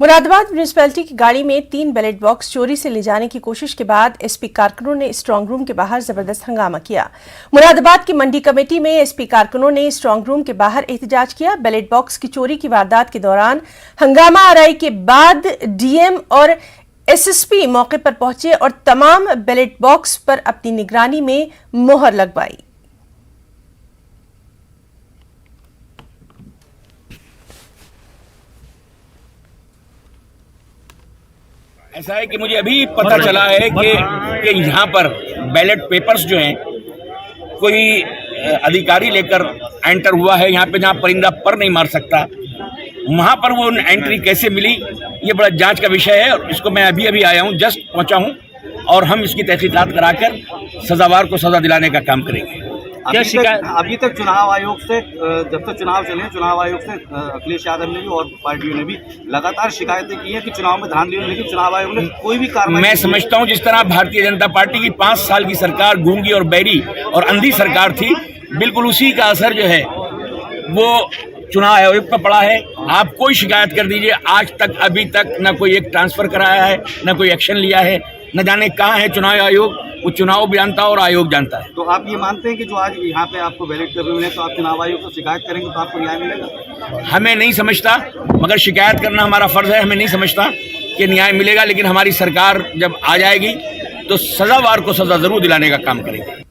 Moradabad municipality की गाड़ी में 3 बैलेट बॉक्स चोरी से ले जाने की कोशिश के बाद एसपी कारकुनों ने स्ट्रांग रूम के बाहर जबरदस्त हंगामा किया। मुरादाबाद की मंडी कमेटी में एसपी कारकुनों ने स्ट्रांग रूम के बाहर एहतजाज किया। बैलेट बॉक्स की चोरी की वारदात के दौरान हंगामा आराई के बाद डीएम और एसएसपी मौके पर पहुंचे और तमाम बैलेट बॉक्स पर अपनी निगरानी में मोहर लगवाई। ऐसा है कि मुझे अभी पता चला है कि यहाँ पर बैलेट पेपर्स जो हैं कोई अधिकारी लेकर एंटर हुआ है यहाँ पे, जहाँ परिंदा पर नहीं मार सकता, वहाँ पर वो एंट्री कैसे मिली, ये बड़ा जांच का विषय है। और इसको मैं अभी आया हूँ, जस्ट पहुँचा हूँ, और हम इसकी तहकीकात कराकर सजावार को सजा दिलाने का काम करेंगे। क्या शिकायत? अभी तक चुनाव आयोग से, जब तक चुनाव चले, चुनाव आयोग से अखिलेश यादव ने भी और पार्टियों ने भी लगातार शिकायतें की हैं कि चुनाव में धांधली हुई, लेकिन चुनाव आयोग ने कोई भी कार्रवाई। मैं समझता हूं जिस तरह भारतीय जनता पार्टी की 5 साल की सरकार गूंगी और बैरी और अंधी सरकार थी, बिल्कुल उसी का असर जो है वो चुनाव आयोग पर पड़ा है। आप कोई शिकायत कर दीजिए, आज तक अभी तक न कोई एक ट्रांसफर कराया है, न कोई एक्शन लिया है, न जाने कहाँ है चुनाव आयोग। वो चुनाव भी जानता है और आयोग जानता है। तो आप ये मानते हैं कि जो आज यहाँ पे आपको बैलेट पेपर मिले, तो आप चुनाव आयोग को शिकायत करेंगे तो आपको न्याय मिलेगा? हमें नहीं समझता, मगर शिकायत करना हमारा फर्ज है। हमें नहीं समझता कि न्याय मिलेगा, लेकिन हमारी सरकार जब आ जाएगी तो सजावार को सजा जरूर दिलाने का काम करेगी।